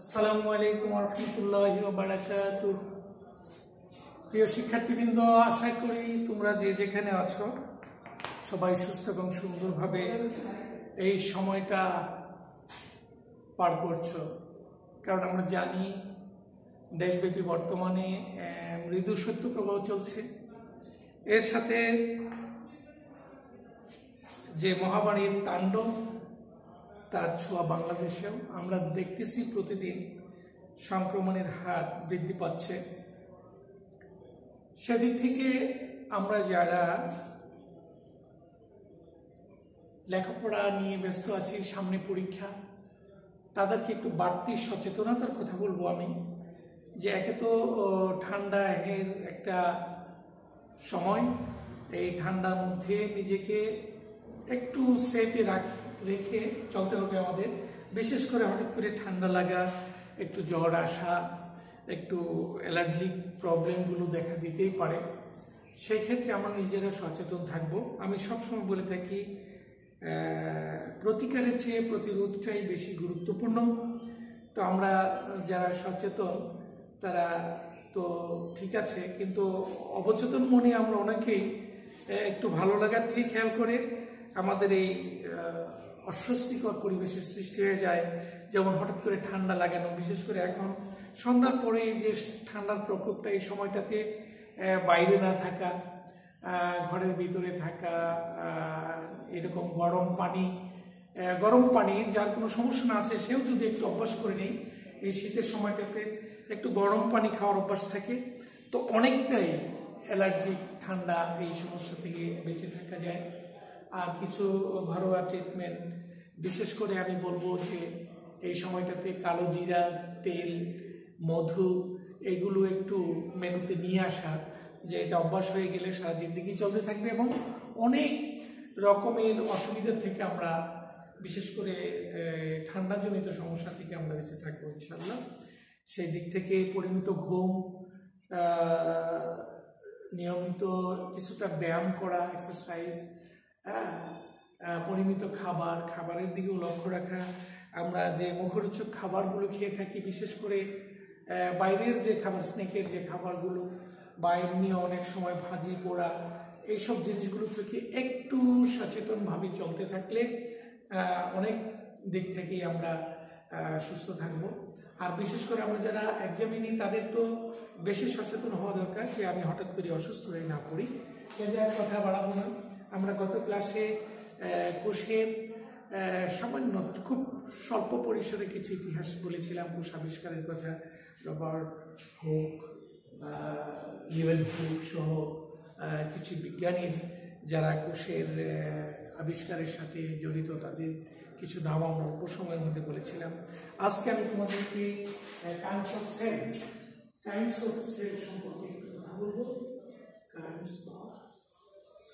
আসসালামু আলাইকুম ওয়া রাহমাতুল্লাহি ওয়া বারাকাতুহু। প্রিয় শিক্ষার্থীবৃন্দ, আশা করি তোমরা যে যেখানে আছো সবাই সুস্থ এবং সুন্দরভাবে এই সময়টা পার করছো। কারণ আমরা জানি দেশব্যাপী বর্তমানে মৃদু শৈত্যপ্রবাহ চলছে। এর সাথে যে মহামারীর তাণ্ডব তার ছোঁয়া বাংলাদেশেও আমরা দেখতেছি। প্রতিদিন সংক্রমণের হার বৃদ্ধি পাচ্ছে। সেদিক থেকে আমরা যারা লেখাপড়া নিয়ে ব্যস্ত আছি, সামনে পরীক্ষা, তাদেরকে একটু বাড়তি সচেতনতার কথা বলবো আমি। যে একে তো ঠান্ডা এর একটা সময়, এই ঠান্ডার মধ্যে নিজেকে একটু সেফে রেখে চলতে হবে আমাদের। বিশেষ করে হঠাৎ করে ঠান্ডা লাগা, একটু জ্বর আসা, একটু অ্যালার্জিক প্রবলেমগুলো দেখা দিতেই পারে। সেই ক্ষেত্রে আমরা নিজেরা সচেতন থাকব। আমি সবসময় বলে থাকি, প্রতিকারের চেয়ে প্রতিরোধটাই বেশি গুরুত্বপূর্ণ। তো আমরা যারা সচেতন তারা তো ঠিক আছে, কিন্তু অবচেতন মনে আমরা অনেকেই একটু ভালো লাগার দিকে খেয়াল করে আমাদের এই অস্বস্তিকর পরিবেশের সৃষ্টি হয়ে যায়। যেমন হঠাৎ করে ঠান্ডা লাগানো, বিশেষ করে এখন সন্ধ্যার পরে এই যে ঠান্ডার প্রকোপটা, এই সময়টাতে বাইরে না থাকা, ঘরের ভিতরে থাকা, এরকম গরম পানি যার কোনো সমস্যা না আছে সেও যদি একটু অভ্যাস করে নেই, এই শীতের সময়টাতে একটু গরম পানি খাওয়ার অভ্যাস থাকে, তো অনেকটাই অ্যালার্জিক ঠান্ডা এই সমস্যা থেকে বেঁচে থাকা যায়। আর কিছু ঘরোয়া ট্রিটমেন্ট, বিশেষ করে আমি বলবো যে এই সময়টাতে কালো জিরা তেল, মধু, এগুলো একটু মেনুতে নিয়ে আসা, যে এটা অভ্যাস হয়ে গেলে সারা জিন্দেগি চলতে থাকবে এবং অনেক রকমের অসুবিধা থেকে আমরা, বিশেষ করে ঠান্ডাজনিত সমস্যা থেকে আমরা বেঁচে থাকবো ইনশাল্লাহ। সেই দিক থেকে পরিমিত ঘুম, নিয়মিত কিছুটা ব্যায়াম করা, এক্সারসাইজ, পরিমিত খাবারের দিকেও লক্ষ্য রাখা। আমরা যে মুখরোচক খাবারগুলো খেয়ে থাকি, বিশেষ করে বাইরের যে খাবার, স্ন্যাকের যে খাবারগুলো, বা এমনি অনেক সময় ভাজি পোড়া, এইসব জিনিসগুলো থেকে একটু সচেতনভাবে চলতে থাকলে অনেক দিক থেকেই আমরা সুস্থ থাকবো। আর বিশেষ করে আমরা যারা এক্সামে নিই তাদের তো বেশি সচেতন হওয়া দরকার, যে আমি হঠাৎ করে অসুস্থ হয়ে না পড়ি। সে যার কথা বাড়াবো না। আমরা গত ক্লাসে কোষের সামান্য, খুব স্বল্প পরিসরে কিছু ইতিহাস বলেছিলাম, কোষ আবিষ্কারের কথা। রবার্ট হুক, লিওয়েল-হুক সহ কিছু বিজ্ঞানীর যারা কোষের আবিষ্কারের সাথে জড়িত, তাদের কিছু নাম আমরা অল্প সময়ের মধ্যে বলেছিলাম। আজকে আমি তোমাদেরকে কাইন্ডস অফ সেল সম্পর্কে একটু কথা বলবো। কাইন্ডস অফ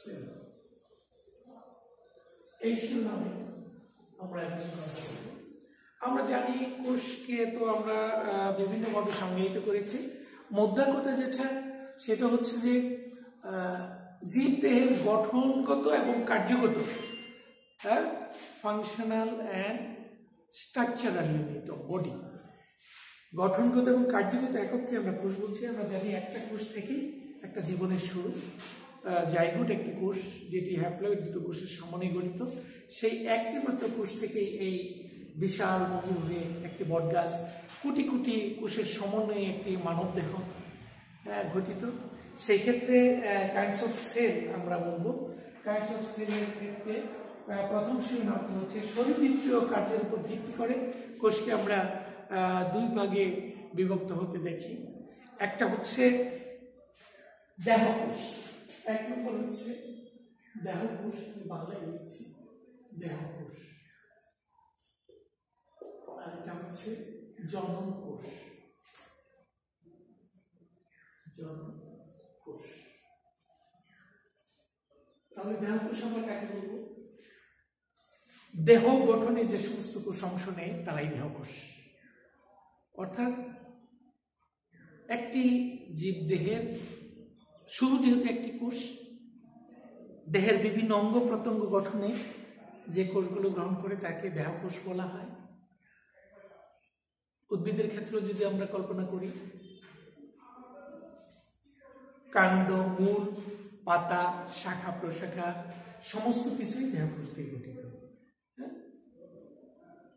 সেল, এই শিরোনামে আমরা কিছু কথা বলবো। আমরা জানি কোষকে তো আমরা বিভিন্নভাবে সংজ্ঞায়িত করেছি। মোদ্দা কথা যেটা, সেটা হচ্ছে যে জীব দেহের গঠনগত এবং কার্যগত, functional and structural unit of body, গঠনগত এবং কার্যগত একককে আমরা কোষ বলছি। আমরা জানি একটা কোষ থেকেই একটা জীবনের শুরু। জাইগোট একটি কোষ, যেটি হ্যাপ্লয়েড দুটো কোষের সমন্বয়ে গঠিত। সেই একটি মাত্র কোষ থেকেই এই বিশাল মহুরে একটি বটগাছ, কোটি কোটি কোষের সমন্বয়ে একটি মানব দেহ গঠিত। সেই ক্ষেত্রে কাইন্ডস অফ সেল আমরা বলবো। কাইন্ডস অফ সেলের ক্ষেত্রে প্রথম শিরোনামটি হচ্ছে শরীরবৃত্তীয় কার্যের উপর ভিত্তি করে কোষকে আমরা দুই ভাগে বিভক্ত হতে দেখি। একটা হচ্ছে দেহকোষ, এক নম্বর হচ্ছে দেহকোষ, বাংলায় লিখছি দেহকোষ। আর এটা হচ্ছে জনন কোষ। তাহলে দেহকোষ আমরা কাকে বলবো? দেহ গঠনে যে সমস্ত কোষ অংশ নেয় তারাই দেহকোষ। অর্থাৎ একটি জীবদেহের শুরু যেহেতু একটি কোষ, দেহের বিভিন্ন অঙ্গ প্রত্যঙ্গ গঠনে যে কোষগুলো গ্রহণ করে তাকে দেহকোষ বলা হয়। উদ্ভিদের ক্ষেত্রে যদি আমরা কল্পনা করি, কাণ্ড, মূল, পাতা, শাখা প্রশাখা সমস্ত কিছুই দেহকোষ দিয়ে গঠিত।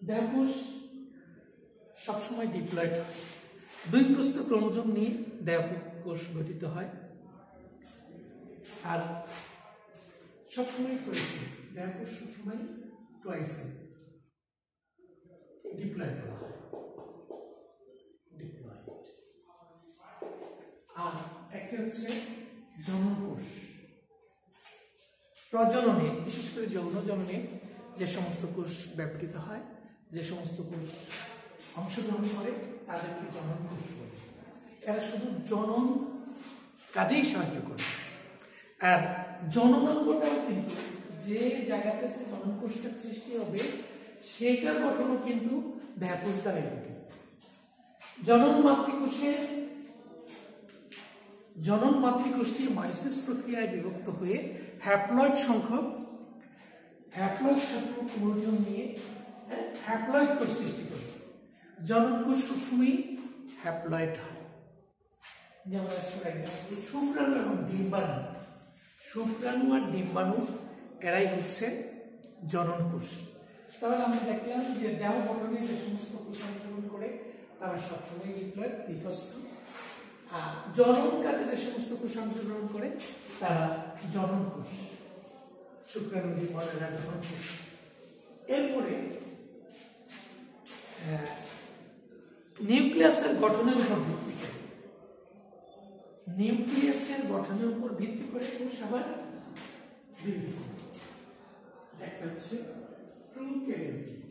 দেহকোষ সবসময় ডিপ্লয়েড হয়, 2 প্রস্থ ক্রোমোজোম নিয়ে দেহকোষ গঠিত হয়। আর সবসময় টয়েসে, দেহকোষ সবসময় টয়েসে ডিপ্লয়েড করা হয়। আর একটা হচ্ছে জনন কোষ। প্রজননে, বিশেষ করে যৌন জননে যে সমস্ত কোষ ব্যবহৃত হয়, যে সমস্ত কোষ অংশগ্রহণ করে তাদেরকে জনন কোষ বলে। এরা শুধু জনন কাজেই সাহায্য করে। আর জননাঙ্গটাও কিন্তু যে জায়গাতে যে জনন কোষটা সৃষ্টি হবে সেটার গঠনও কিন্তু দেহকোষ দ্বারাই গঠিত। জনন মাতৃকোষটি মায়োসিস প্রক্রিয়ায় বিভক্ত হয়ে হ্যাপ্লয়েড সংখ্যক ক্রোমোজোম নিয়ে হ্যাপ্লয়েড কোষ সৃষ্টি করে। জনন কোষ সবসময় হ্যাপ্লয়েড হয়। যেমন শুক্রাণু এবং ডিম্বাণু, শুক্রাণু আর ডিম্বাণু এরাই হচ্ছে জনন কোষ। তাহলে আমরা দেখলাম যে দেহ গঠনে যে সমস্ত কোষ অংশগ্রহণ করে তারা সবসময় ডিপ্লয়েড, দ্বিপ্রস্থ। আর জনন কাজে যে সমস্ত কোষ অংশগ্রহণ করে তারা জনন কোষ, শুক্রাণু, ডিম্বাণু জনন কোষ। এরপরে নিউক্লিয়াসের গঠনের উপর ভিত্তি করে, কোষ আবার একটা হচ্ছে প্রোক্যারিওটিক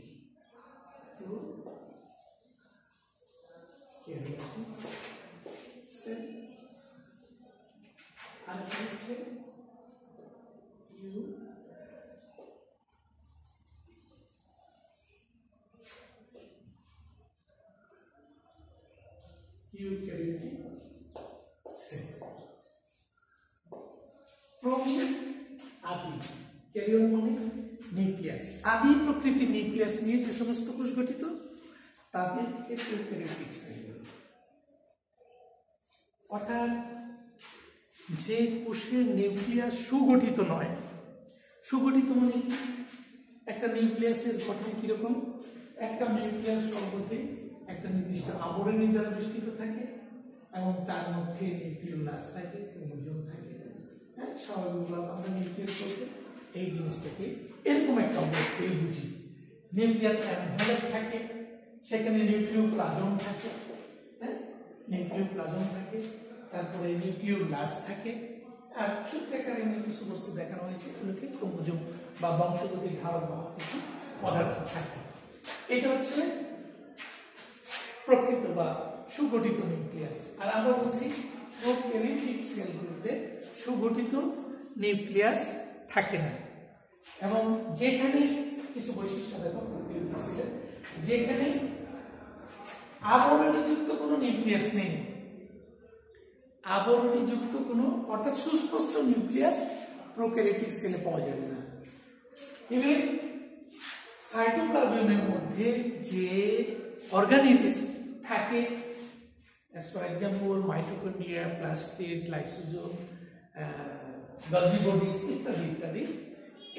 সেল, আর হচ্ছে ইউক্যারিওটিক সেল। প্রোমিন আদি, ক্যারিয়ন মানে নিউক্লিয়াস, আদি প্রকৃতির নিউক্লিয়াস নিয়ে যে সমস্ত কোষ গঠিত তাদেরকে প্রোক্যারিওটিক সেল বলে। অর্থাৎ যে কোষের নিউক্লিয়াস সুগঠিত নয়, সুগঠিত মানে কি? একটা নিউক্লিয়াসের গঠন কিরকম? একটা নিউক্লিয়াস সর্বদে একটা নির্দিষ্ট আবরণী দ্বারা বেষ্টিত থাকে এবং তার মধ্যে নিউক্লিওলাস থাকে, ক্রোমোজোম থাকে। হ্যাঁ, স্বাভাবিকভাবে আমরা নিউক্লিয়াস বলতে এই জিনিসটাকে এরকম একটা অবস্থা বুঝি। নিউক্লিয়াস এনভেলপ থাকে, সেখানে নিউক্লিওপ্লাজম থাকে, হ্যাঁ, নিউক্লিওপ্লাজম থাকে, তারপরে নিউক্লিওলাস থাকে। আর সূত্রাকারে কিছু বস্তু দেখানো হয়েছে, এগুলোকে ক্রোমোজোম বা বংশগতির ধারক বাহক কিছু পদার্থ থাকে। এটা হচ্ছে প্রকৃত বা সুগঠিত নিউক্লিয়াস। আর আমরা বলছি প্রোক্যারিওটিক সেলগুলোতে সুগঠিত নিউক্লিয়াস থাকে না। এবং যেখানে কিছু বৈশিষ্ট্য দেখো প্রোক্যারিওটিক সেলের, যেখানে আবরণীযুক্ত কোনো নিউক্লিয়াস নেই, আবরণীযুক্ত কোনো অর্থাৎ সুস্পষ্ট নিউক্লিয়াস প্রোক্যারিওটিক সেলে পাওয়া যাবে না। ইভেন সাইটোপ্লাজমের মধ্যে যে অর্গানেলিস থাকে, as for example mitochondria, plastid, lysosome, Golgi bodies ইত্যাদি ইত্যাদি,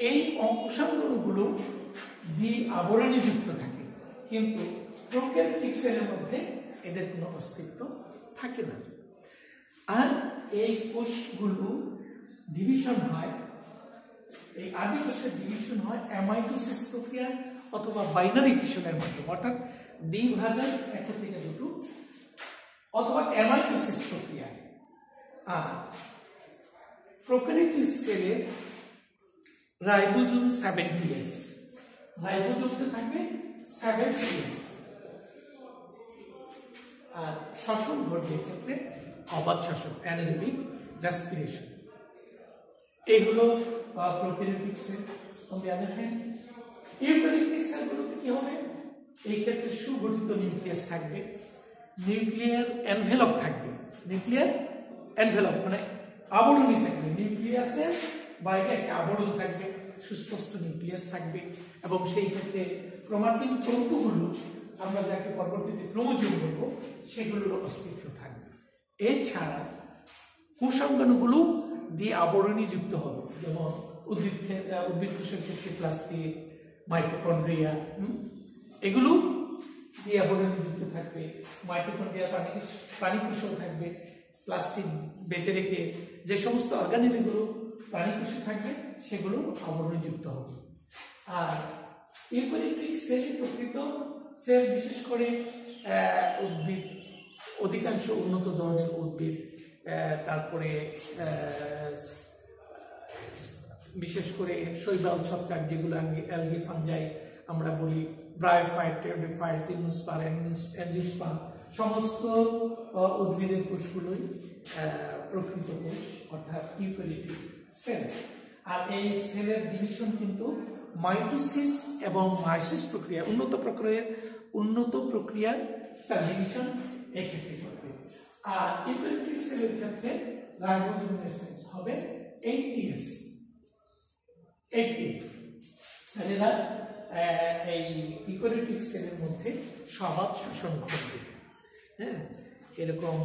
এই কোষাঙ্গগুলো আবরণীযুক্ত থাকে, কিন্তু প্রোক্যারিওটিক সেলের মধ্যে এদের কোনো অস্তিত্ব থাকে না। আর এই কোষগুলো ডিভিশন হয়, এই আদি কোষের ডিভিশন হয় অ্যামাইটোসিস প্রক্রিয়া অথবা বাইনারি ফিশনের মাধ্যমে, অর্থাৎ দ্বিভাজন একটা থেকে দুটো, অথবা অ্যামাইটোসিস প্রক্রিয়া। আর প্রোক্যারিওটিক সেলের রাইবোজোম 70S, রাইবোজোমে থাকবে 70S। আর শ্বসন ঘটবে ক্ষেত্রে অবাধ শ্বসন, অ্যানারোবিক রেসপিরেশন। এগুলো prokaryotic cell. On the other hand eukaryotic সেলগুলোতে কি হবে? এই ক্ষেত্রে সুগঠিত নিউক্লিয়াস থাকবে, নিউক্লিয়ার এনভেলপ থাকবে, নিউক্লিয়ার এনভেলপ মানে আবরণী থাকবে, নিউক্লিয়াসের বাইরে একটা আবরণ থাকবে, সুস্পষ্ট নিউক্লিয়াস থাকবে, এবং সেই ক্ষেত্রে ক্রোমাটিন তন্তুগুলো আমরা যাকে পরবর্তীতে ক্রোমোজোম বলবো সেগুলোর অস্তিত্ব থাকবে। এছাড়া কোষাঙ্গাণুগুলো দিয়ে আবরণী যুক্ত হবে, যেমন উদ্ভিদ কোষের ক্ষেত্রে প্লাস্টিড, মাইটোকন্ড্রিয়া, এগুলো দিয়ে আবরণী যুক্ত থাকবে। মাইটোকন্ড্রিয়া প্রাণী কোষেও থাকবে, প্লাস্টিক বেঁধে রেখে যে সমস্ত অর্গানিলগুলো প্রাণী কোষে থাকবে সেগুলো আবরণী যুক্ত হবে। আর ইউক্যারিওটিক সেল প্রকৃত সেল, বিশেষ করে উদ্ভিদ, অধিকাংশ উন্নত ধরনের উদ্ভিদ, তারপরে বিশেষ করে শৈবাল ছত্রাক যেগুলো অ্যালগি ফাঙ্গাই আমরা বলি, ব্রায়োফাইট, টেরিডোফাইট, জিমনোস্পার, এন্জিওস্পার্ম, সমস্ত উদ্ভিদের কোষগুলোই প্রকৃত কোষ অর্থাৎ ইউক্যারিওটিক সেল। আর এই সেলের ডিভিশন কিন্তু মাইটোসিস এবং মায়োসিস প্রক্রিয়া, উন্নত প্রক্রিয়ার সেল ডিভিশন এই ক্ষেত্রে ঘটবে। আর ইউক্যারিওটিক সেলের ক্ষেত্রে রাইবোজোমের সাইজ হবে 80S। এরা এই ইউক্যারিওটিক সেলের মধ্যে সহজ শোষণ ঘটবে। হ্যাঁ, এরকম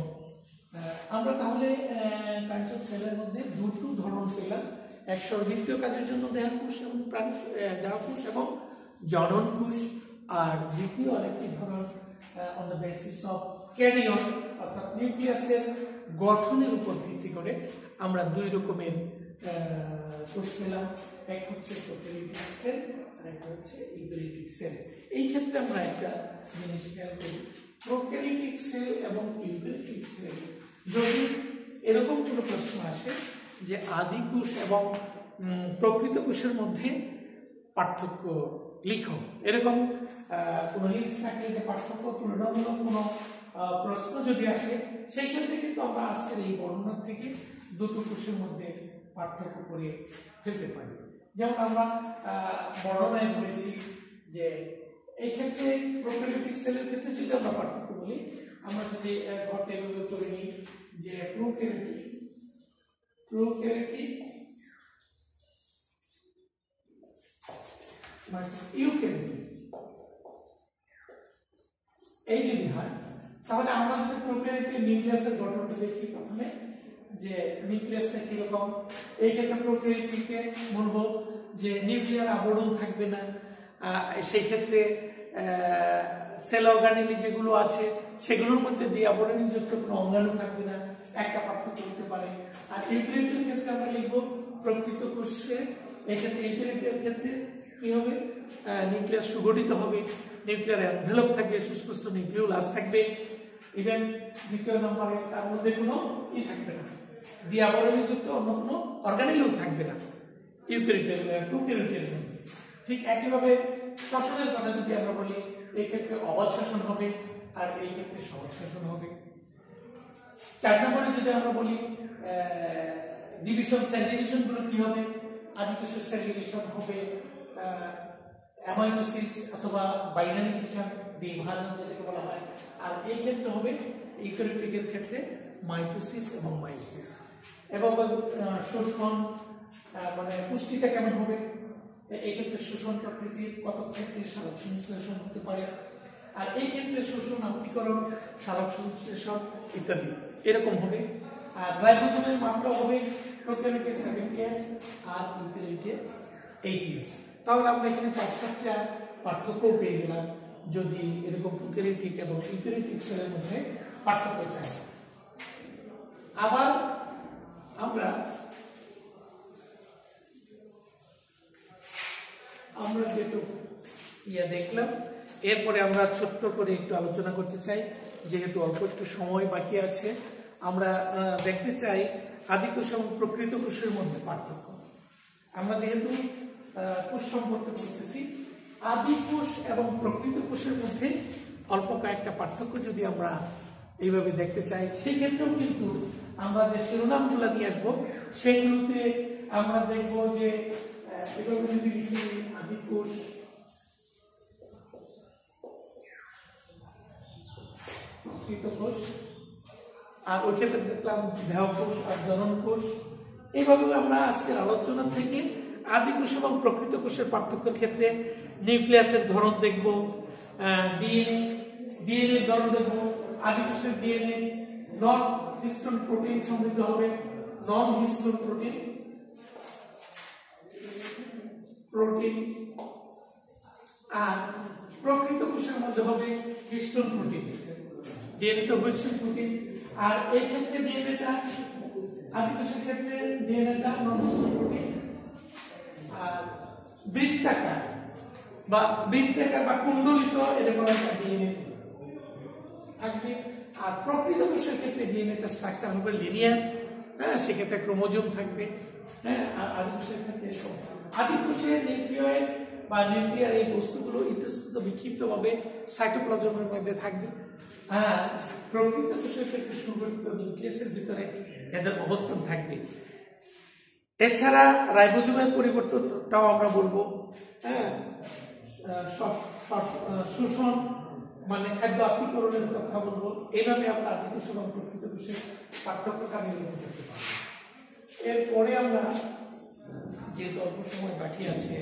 আমরা তাহলে কালচার সেলের মধ্যে দুটো ধরন পেলাম, এক সর্ববৃত্তীয় কাজের জন্য দেহকোষ এবং দেহকোষ এবং জনন কোষ, আর দ্বিতীয় আরেকটি ধরন on the basis of carry-on অর্থাৎ নিউক্লিয়াসের গঠনের উপর ভিত্তি করে আমরা দুই রকমের কোষ পেলাম, এক হচ্ছে প্রোক্যারিওটিক সেল আর একটা হচ্ছে ইউক্যারিওটিক সেল। এই ক্ষেত্রে আমরা একটা জিনিস খেয়াল করি, প্রোক্যারিওটিক সেল এবং ইউক্যারিওটিক সেল যদি এরকম কোনো প্রশ্ন আসে যে আদি কোষ এবং প্রকৃত কোষের মধ্যে পার্থক্য লিখো, এরকম কোনো হিন্টস থাকলে যে পার্থক্য তুলনামূলক কোনো প্রশ্ন যদি আসে, সেই ক্ষেত্রে কিন্তু আমরা আজকের এই বর্ণনা থেকে দুটো কোষের মধ্যে পার্থক্য করে ফেলতে পারি। যেমন আমরা বর্ণনায় বলেছি যে এই ক্ষেত্রে প্রোক্যারিওটিক সেলের ক্ষেত্রে যদি আমরা পার্থক্য বলি, আমরা যদি ঘরটা এভাবে করে নিই যে প্রোক্যারিওটিক ইউক্যারিওটিক, এই যদি হয় তাহলে আমরা যদি প্রোক্যারিওটিক নিউক্লিয়াসের গঠনটা দেখি প্রথমে, যে নিউক্লিয়াসটা কিরকম। এই ক্ষেত্রে প্রোক্যারিওটিকে বলবো যে নিউক্লিয়ার আবরণ থাকবে না, সেই ক্ষেত্রে সেল অর্গানেলি যেগুলো আছে সেগুলোর মধ্যে দিয়ে আবরণীযুক্ত কোনো অঙ্গাণু থাকবে না, একটা পার্থক্য হতে পারে। আর ইউক্যারিওটের ক্ষেত্রে আমরা লিখবো প্রকৃত কোষে, এই ক্ষেত্রে ইউক্যারিওটের ক্ষেত্রে কি হবে, নিউক্লিয়াস সুগঠিত হবে, নিউক্লিয়ার এনভেলপ থাকবে, সুস্পষ্ট নিউক্লিওলাস থাকবে, ইভেন দ্বিতীয় নম্বরে তার মধ্যে কোনো থাকবে না, দিয়ে আবরণীযুক্ত অন্য কোনো অর্গানেলও থাকবে না প্রোক্যারিওটের মধ্যে। ঠিক একইভাবে শ্বসনের কথা যদি আমরা বলি, এই ক্ষেত্রে অবাধ শ্বসন হবে আর এই ক্ষেত্রে সহজ শ্বসন হবে। 4 নম্বরে যদি আমরা বলি ডিভিশন, সেল ডিভিশন গুলো কি হবে, আদি কোষের সেল ডিভিশন হবে অ্যামাইটোসিস অথবা বাইনারি ফিশন, বিভাজন যেটাকে বলা হয়। আর এই ক্ষেত্রে হবে ইউক্যারিওটিকের ক্ষেত্রে মাইটোসিস এবং মায়োসিস। এবং শোষণ মানে পুষ্টিটা কেমন হবে, এই ক্ষেত্রে শোষণ প্রকৃতির, কত ক্ষেত্রে সালোক সংশ্লেষণ হতে পারে, আর এই ক্ষেত্রে শোষণ, আত্মীকরণ, সালোক সংশ্লেষণ ইত্যাদি এরকম হবে। আর রাইবোজোমের মাত্রা হবে প্রোক্যারিওটে 70S আর ইউক্যারিওটে 80S। তাহলে আমরা এখানে 5টা পার্থক্য পেয়ে গেলাম যদি এরকম প্রোক্যারিওটিক এবং ইউক্যারিওটিক সেলের মধ্যে পার্থক্য চাই। আবার আমরা যেটু দেখলাম, এরপরে আমরা ছোট্ট করে একটু আলোচনা করতে চাই, যেহেতু অল্প একটু সময় বাকি আছে। আমরা দেখতে চাই আদি কোষ এবং প্রকৃত কোষের মধ্যে পার্থক্য। আমরা যেহেতু কোষ সম্পর্কে বলতেছি, আদি কোষ এবং প্রকৃত কোষের মধ্যে অল্প কয়েকটা পার্থক্য যদি আমরা এইভাবে দেখতে চাই, সেই ক্ষেত্রেও কিন্তু আমরা যে শিরোনামগুলো নিয়ে আসবো সেগুলোতে আমরা দেখব যে এভাবে যদি লিখি আদি কোষ, প্রকৃত কোষ, আর ওই ক্ষেত্রে দেখলাম দেহকোষ আর জনন কোষ। এইভাবে আমরা আজকের আলোচনা থেকে আদি কোষ এবং প্রকৃত কোষের পার্থক্যের ক্ষেত্রে নিউক্লিয়াসের ধরন দেখব, ডিএনএ ডিএনএ ধরন দেখবো আদি কোষের ডিএনএ নন হিস্টোন প্রোটিন সমৃদ্ধ হবে নন হিস্টোন প্রোটিন আর প্রকৃত কোষের মধ্যে হবে হিস্টোন প্রোটিন ডিএনএ তো হিস্টোন প্রোটিন আর এই ক্ষেত্রে ডিএনএটা আদি কোষের ক্ষেত্রে ডিএনএটা নন হিস্টোন প্রোটিন আর বৃত্তাকার বা কুণ্ডলিত এরকম একটা ডিএনএ থাকবে আর প্রকৃত কোষের ক্ষেত্রে ডিএনএটা স্ট্রাকচার হবে লিনিয়ার হ্যাঁ সেক্ষেত্রে ক্রোমোজোম থাকবে হ্যাঁ আর আদি কোষের ক্ষেত্রে আদি কোষের নিউক্লিয়য়েড বা নিউক্লিয়ার এই বস্তুগুলো ইতস্তত বিক্ষিপ্তভাবে সাইটোপ্লাজমের মধ্যে থাকবে আর প্রকৃত কোষের ক্ষেত্রে সংগঠিত নিউক্লিয়াসের ভিতরে এদের অবস্থান থাকবে এছাড়া রাইবোজোমের পরিবর্তনটাও আমরা বলবো হ্যাঁ শোষণ মানে খাদ্য আত্মীকরণের কথা বলবো এইভাবে আমরা আদি কোষ এবং প্রকৃত কোষের পার্থক্যটা নির্ণয় করতে পারবো এরপরে আমরা যে অল্প সময় বাকি আছে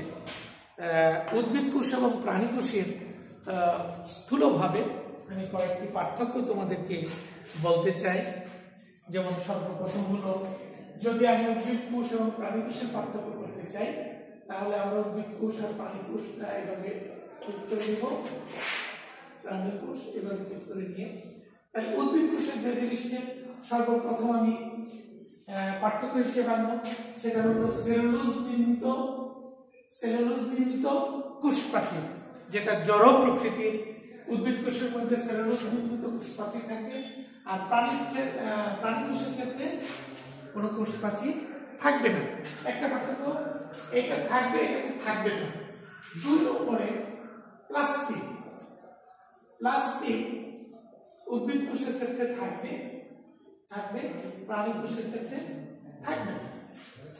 উদ্ভিদ কোষ এবং প্রাণী কোষের স্থূলভাবে আমি কয়েকটি পার্থক্য তোমাদেরকে বলতে চাই যেমন সর্বপ্রথম হলো যদি আমি উদ্ভিদ কোষ এবং প্রাণী কোষের পার্থক্য করতে চাই তাহলে আমরা উদ্ভিদ কোষ আর প্রাণী কোষটা এভাবে ঠিক করে নিব প্রাণী কোষ এভাবে ঠিক করে নিয়ে তাহলে উদ্ভিদ কোষের যে জিনিসটা সর্বপ্রথম আমি পার্থক্য হিসেবে আনবো সেটা হলো সেলুলোজ নির্মিত কোষ প্রাচীর যেটা জড় প্রকৃতির উদ্ভিদ কোষের মধ্যে সেলুলোজ নির্মিত কোষ প্রাচীর থাকে আর প্রাণী কোষের ক্ষেত্রে কোনো কোষ প্রাচীর থাকবে না একটা পার্থক্য এটা থাকবে এটাতে থাকবে না দুই নম্বরে প্লাস্টিক উদ্ভিদ কোষের ক্ষেত্রে থাকবে প্রাণী কোষের ক্ষেত্রে থাকবে না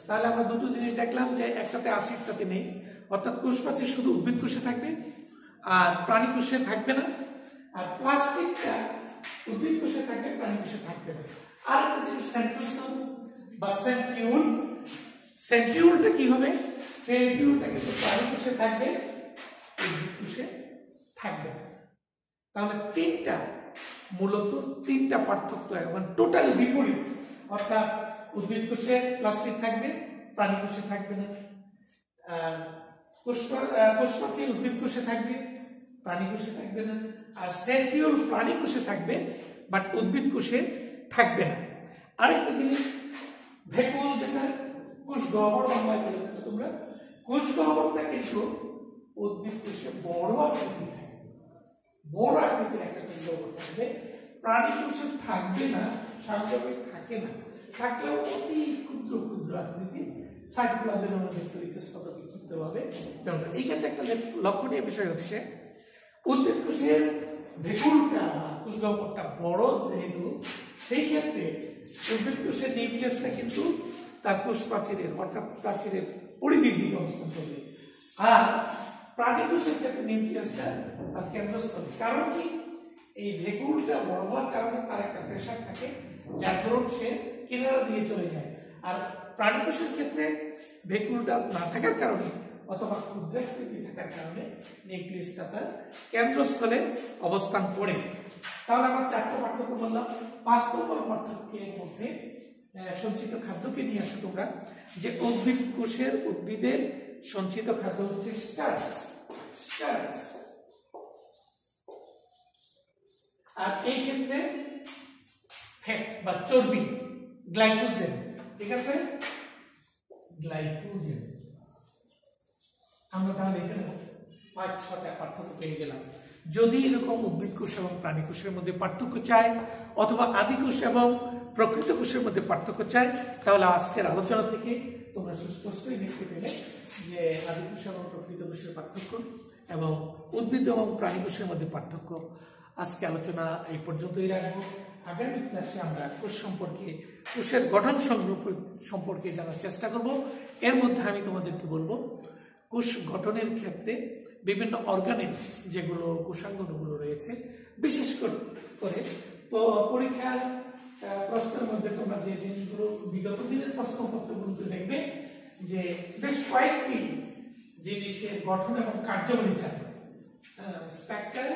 তাহলে আমরা দুটো জিনিস দেখলাম যে একটাতে আছে একটাতে নেই অর্থাৎ কোষ প্রাচীর শুধু উদ্ভিদ কোষে থাকবে আর প্রাণী কোষে থাকবে না আর প্লাস্টিকটা উদ্ভিদ কোষে থাকবে প্রাণী কোষে থাকবে না আর একটা জিনিস সেন্ট্রোসোম বা সেন্ট্রিউলটা কি হবে সেন্ট্রিউলটা কিন্তু প্রাণী কোষে থাকবে উদ্ভিদ কোষে থাকবে না তাহলে মূলত তিনটা পার্থক্য এবং টোটালি বিপরীত অর্থাৎ উদ্ভিদ কোষে প্লাস্টিক থাকবে প্রাণী কোষে থাকবে না কোষ প্রাচীর উদ্ভিদ কোষে থাকবে প্রাণী কোষে থাকবে না আর সেন্ট্রিওল প্রাণী কোষে থাকবে বাট উদ্ভিদ কোষে থাকবে না আরেকটা জিনিস ভেকুল যেটা কোষ গহ্বর বাংলায় বলে থাকো তোমরা কোষ গহ্বরটা কিন্তু উদ্ভিদ কোষে বড় আকৃতির একটা কোষ গহ্বর থাকবে প্রাণী কোষে থাকবে না স্বাভাবিক থাকে না থাকলেও অতি ক্ষুদ্র আকৃতির সাইটোপ্লাজমের মধ্যে ইতস্তত বিক্ষিপ্তভাবে এই ক্ষেত্রে একটা লক্ষণীয় বিষয় হচ্ছে উদ্ভিদ কোষের ভেকুলটা বা কোষ গহ্বরটা বড় যেহেতু সেই ক্ষেত্রে উদ্ভিদ কোষের নিউক্লিয়াসটা কিন্তু তার কোষ প্রাচীরের অর্থাৎ প্রাচীরের পরিধির দিকে অবস্থান করবে আর প্রাণী কোষের ক্ষেত্রে নিউক্লিয়াসটা তার কেন্দ্রস্থলে কারণ কি এই ভেকুলটা বড় হওয়ার কারণে তার একটা প্রেসার থাকে যার দরুন সে কিনারা দিয়ে চলে যায় আর প্রাণী কোষের ক্ষেত্রে ভেকুলটা না থাকার কারণে অথবা ক্ষুদ্রাকৃতি থাকার কারণে নিউক্লিয়াসটা তার কেন্দ্রস্থলে অবস্থান করে তাহলে আমরা চারটা পার্থক্য বললাম 5 নম্বর পার্থক্যের মধ্যে সঞ্চিত খাদ্যকে নিয়ে আসো তোমরা যে উদ্ভিদ কোষের উদ্ভিদের সঞ্চিত খাদ্য হচ্ছে স্টার্চ আর এই ক্ষেত্রে ফ্যাট বা চর্বি গ্লাইকোজেন ঠিক আছে গ্লাইকোজেন আমরা তাহলে এখানে 5-6টা পার্থক্য পেয়ে গেলাম যদি এরকম উদ্ভিদ কোষ এবং প্রাণী কোষের মধ্যে পার্থক্য চাই অথবা আদি কোষ এবং প্রকৃত কোষের মধ্যে পার্থক্য চাই তাহলে আজকের আলোচনা থেকে তোমরা সুস্পষ্টই দেখতে পেলে যে আদি কোষ এবং প্রকৃত কোষের পার্থক্য এবং উদ্ভিদ এবং প্রাণী কোষের মধ্যে পার্থক্য আজকে আলোচনা এই পর্যন্তই রাখবো আগামী ক্লাসে আমরা কোষ সম্পর্কে কোষের গঠন সম্পর্কে জানার চেষ্টা করব এর মধ্যে আমি তোমাদেরকে বলবো কোষ গঠনের ক্ষেত্রে বিভিন্ন অর্গানেলস যেগুলো কোষাঙ্গগুলো রয়েছে বিশেষ করে পরীক্ষার প্রশ্নের মধ্যে তোমরা যে জিনিসগুলো বিগত দিনের প্রশ্নপত্রগুলোতে দেখবে যে বেশ কয়েকটি জিনিসের গঠন এবং কার্যাবলী চায় স্ট্রাকচার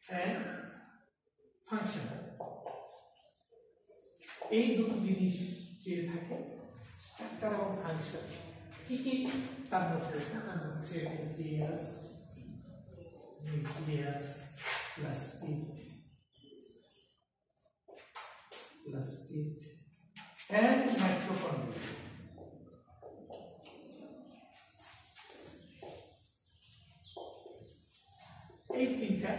অ্যান্ড ফাংশন, এই দুটো জিনিস চেয়ে থাকে। স্ট্রাকচার এবং ফাংশন কি কি তার মধ্যে হচ্ছে নিউক্লিয়াস প্লাস্টিড and mitochondria। এই তিনটা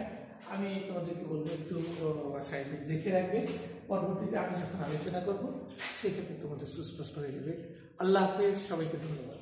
আমি তোমাদেরকে বলবো একটু বাসায় দেখে রাখবে, পরবর্তীতে আমি যখন আলোচনা করব সেক্ষেত্রে তোমাদের সুস্পষ্ট হয়ে যাবে। আল্লাহ হাফেজ, সবাইকে ধন্যবাদ।